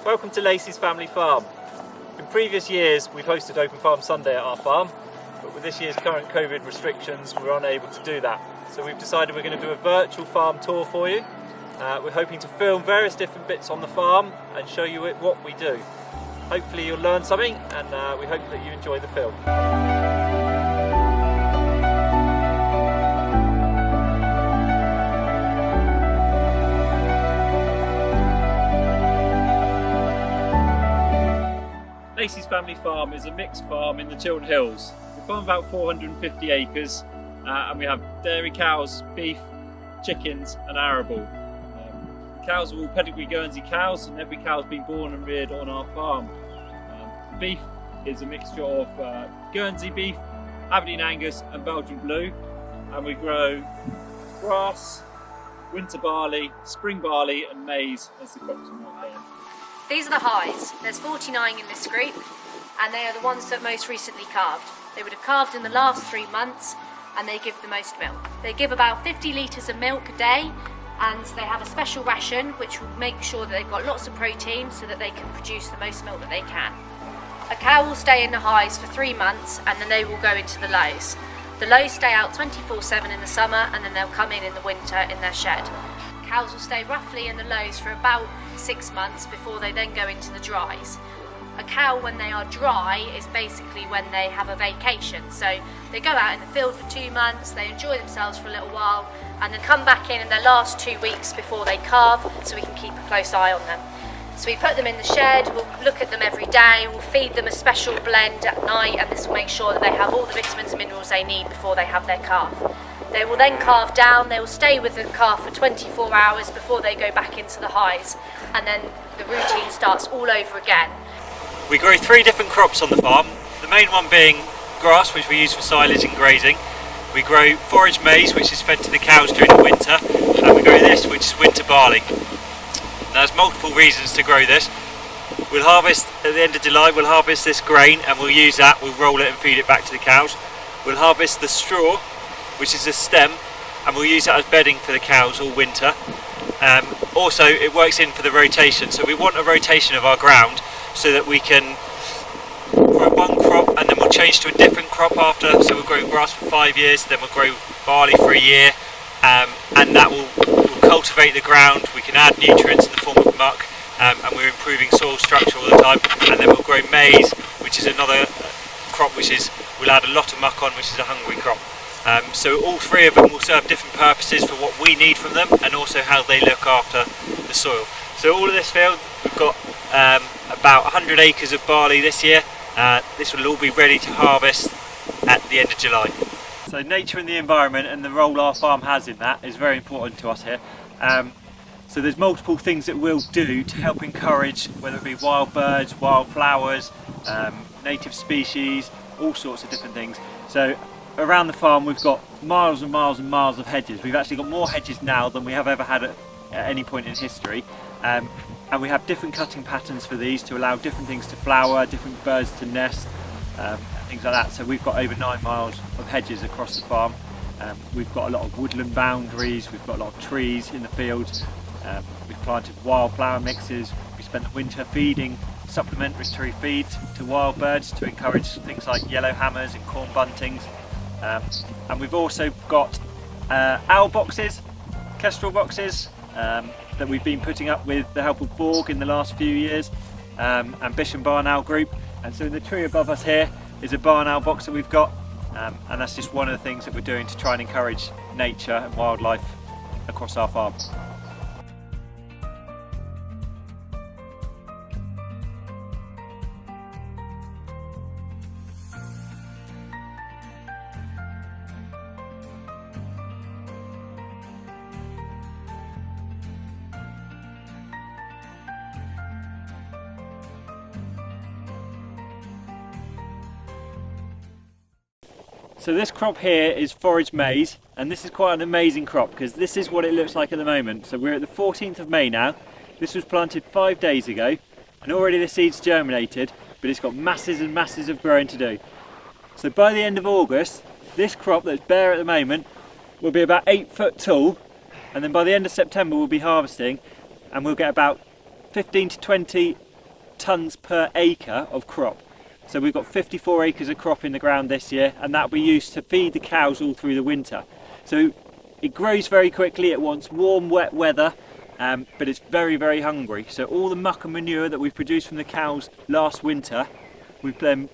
Welcome to Laceys Family Farm. In previous years we've hosted Open Farm Sunday at our farm, but with this year's current COVID restrictions we're unable to do that. So we've decided we're going to do a virtual farm tour for you. We're hoping to film various different bits on the farm and show you what we do. Hopefully you'll learn something, and we hope that you enjoy the film. Laceys Family Farm is a mixed farm in the Chiltern Hills. We farm about 450 acres and we have dairy cows, beef, chickens and arable. The cows are all pedigree Guernsey cows, and every cow has been born and reared on our farm. Beef is a mixture of Guernsey beef, Aberdeen Angus and Belgian Blue, and we grow grass, winter barley, spring barley and maize as the crops on our farm. These are the highs. There's 49 in this group, and they are the ones that most recently calved. They would have calved in the last 3 months, and they give the most milk. They give about 50 litres of milk a day, and they have a special ration which will make sure that they've got lots of protein so that they can produce the most milk that they can. A cow will stay in the highs for 3 months, and then they will go into the lows. The lows stay out 24/7 in the summer, and then they'll come in the winter in their shed. Cows will stay roughly in the lows for about 6 months before they then go into the dries. A cow, when they are dry, is basically when they have a vacation. So they go out in the field for 2 months, they enjoy themselves for a little while, and then come back in their last 2 weeks before they calve, so we can keep a close eye on them. So we put them in the shed, we'll look at them every day, we'll feed them a special blend at night, and this will make sure that they have all the vitamins and minerals they need before they have their calf. They will then calve down, they will stay with the calf for 24 hours before they go back into the highs, and then the routine starts all over again. We grow 3 different crops on the farm, the main one being grass, which we use for silage and grazing. We grow forage maize, which is fed to the cows during the winter, and we grow this, which is winter barley. Now, there's multiple reasons to grow this. We'll harvest at the end of July, we'll harvest this grain and we'll use that, we'll roll it and feed it back to the cows. We'll harvest the straw, which is a stem, and we'll use that as bedding for the cows all winter. Also, it works in for the rotation, so we want a rotation of our ground so that we can grow one crop and then we'll change to a different crop after. So we'll grow grass for 5 years, then we'll grow barley for a year, and that will cultivate the ground. We can add nutrients in the form of muck, and we're improving soil structure all the time. And then we'll grow maize, which is another crop we'll add a lot of muck on, which is a hungry crop. So all 3 of them will serve different purposes for what we need from them, and also how they look after the soil. So all of this field, we've got about 100 acres of barley this year. This will all be ready to harvest at the end of July. So nature and the environment and the role our farm has in that is very important to us here. So there's multiple things that we'll do to help encourage, whether it be wild birds, wild flowers, native species, all sorts of different things. So around the farm we've got miles and miles and miles of hedges. We've actually got more hedges now than we have ever had at any point in history. And we have different cutting patterns for these to allow different things to flower, different birds to nest, things like that. So we've got over 9 miles of hedges across the farm. We've got a lot of woodland boundaries, we've got a lot of trees in the fields. We've planted wildflower mixes. We spent the winter feeding supplementary feed to wild birds to encourage things like yellowhammers and corn buntings. And we've also got owl boxes, kestrel boxes, that we've been putting up with the help of Borg in the last few years, and Bish and Barn Owl Group. And so in the tree above us here is a barn owl box that we've got, and that's just one of the things that we're doing to try and encourage nature and wildlife across our farm. So this crop here is forage maize, and this is quite an amazing crop because this is what it looks like at the moment. So we're at the 14th of May now. This was planted 5 days ago, and already the seed's germinated, but it's got masses and masses of growing to do. So by the end of August, this crop that's bare at the moment will be about 8 foot tall, and then by the end of September we'll be harvesting, and we'll get about 15 to 20 tonnes per acre of crop. So we've got 54 acres of crop in the ground this year, and that will be used to feed the cows all through the winter. So it grows very quickly, it wants warm, wet weather, but it's very, very hungry. So all the muck and manure that we produced from the cows last winter, we've then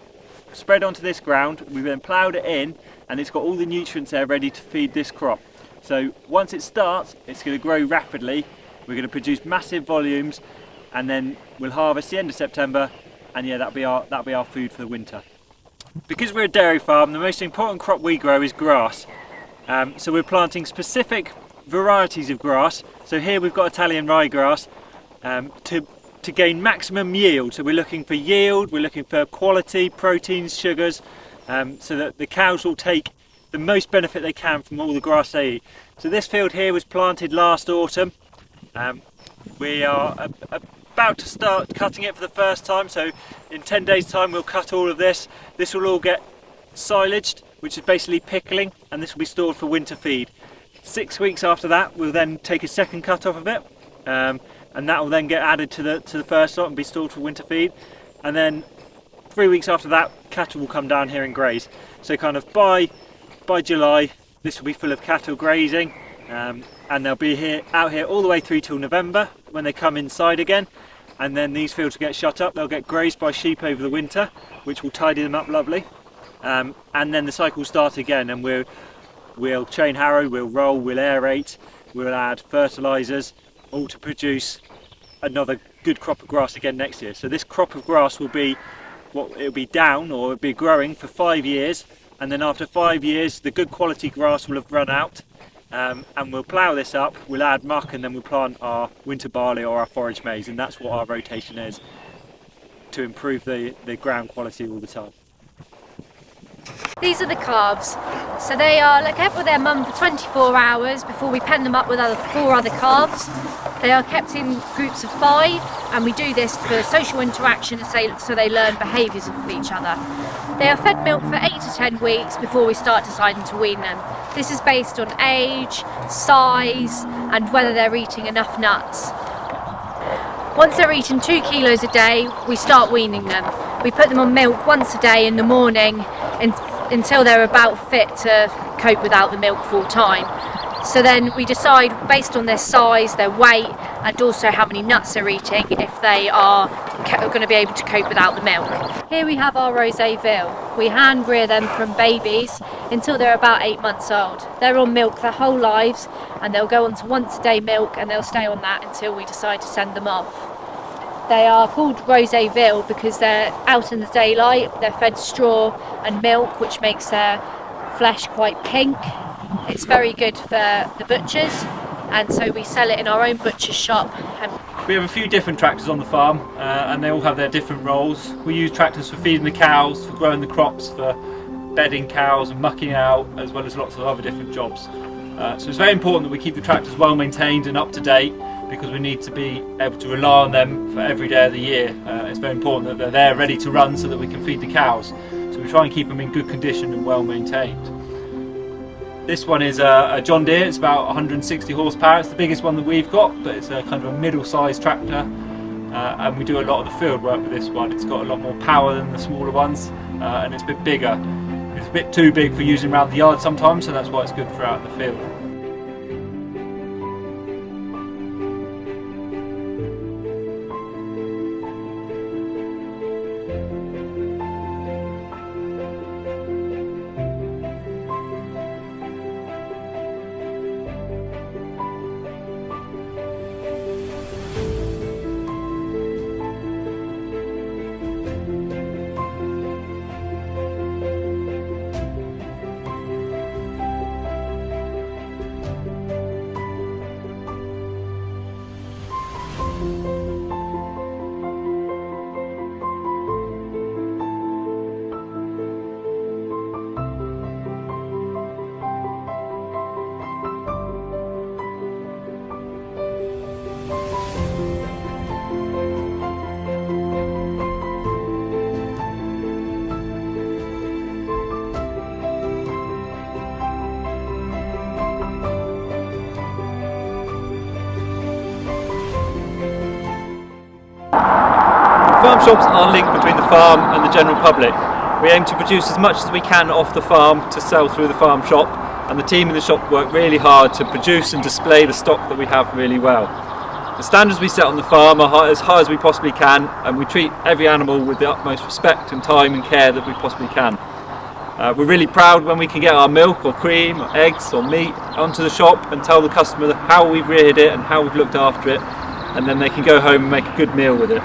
spread onto this ground, we've then ploughed it in, and it's got all the nutrients there ready to feed this crop. So once it starts, it's going to grow rapidly, we're going to produce massive volumes, and then we'll harvest the end of September, and yeah, that'll be our food for the winter. Because we're a dairy farm, the most important crop we grow is grass. So we're planting specific varieties of grass. So here we've got Italian ryegrass to gain maximum yield. So we're looking for yield, we're looking for quality, proteins, sugars, so that the cows will take the most benefit they can from all the grass they eat. So this field here was planted last autumn. We are about to start cutting it for the first time, so in 10 days time we'll cut all of this. This will all get silaged, which is basically pickling, and this will be stored for winter feed. 6 weeks after that we'll then take a second cut off of it, and that will then get added to the first lot and be stored for winter feed. And then 3 weeks after that, cattle will come down here and graze. So kind of by July this will be full of cattle grazing, and they'll be out here all the way through till November when they come inside again, and then these fields will get shut up. They'll get grazed by sheep over the winter, which will tidy them up lovely, and then the cycle will start again, and we'll chain harrow, we'll roll, we'll aerate, we'll add fertilisers, all to produce another good crop of grass again next year. So this crop of grass will be it'll be down, or it'll be growing for 5 years, and then after 5 years the good quality grass will have run out, and we'll plough this up, we'll add muck, and then we'll plant our winter barley or our forage maize, and that's what our rotation is, to improve the ground quality all the time. These are the calves. So they are kept with their mum for 24 hours before we pen them up with 4 other calves. They are kept in groups of 5, and we do this for social interaction so they learn behaviours of each other. They are fed milk for 8 to 10 weeks before we start deciding to wean them. This is based on age, size, and whether they're eating enough nuts. Once they're eating 2 kilos a day, we start weaning them. We put them on milk once a day in the morning until they're about fit to cope without the milk full time. So then we decide, based on their size, their weight, and also how many nuts they're eating, if they are going to be able to cope without the milk. Here we have our Rosé Ville. We hand rear them from babies until they're about 8 months old. They're on milk their whole lives, and they'll go on to once a day milk, and they'll stay on that until we decide to send them off. They are called Rosé Ville because they're out in the daylight, they're fed straw and milk, which makes their flesh quite pink. It's very good for the butchers, and so we sell it in our own butcher's shop. We have a few different tractors on the farm, and they all have their different roles. We use tractors for feeding the cows, for growing the crops, for bedding cows and mucking out, as well as lots of other different jobs. So it's very important that we keep the tractors well maintained and up to date, because we need to be able to rely on them for every day of the year. It's very important that they're there ready to run so that we can feed the cows. So we try and keep them in good condition and well maintained. This one is a John Deere. It's about 160 horsepower. It's the biggest one that we've got, but it's a kind of a middle-sized tractor, and we do a lot of the field work with this one. It's got a lot more power than the smaller ones, and it's a bit bigger. It's a bit too big for using around the yard sometimes, so that's why it's good for out in the field. Farm shops are linked between the farm and the general public. We aim to produce as much as we can off the farm to sell through the farm shop, and the team in the shop work really hard to produce and display the stock that we have really well. The standards we set on the farm are as high as we possibly can, and we treat every animal with the utmost respect and time and care that we possibly can. We're really proud when we can get our milk or cream or eggs or meat onto the shop and tell the customer how we've reared it and how we've looked after it, and then they can go home and make a good meal with it.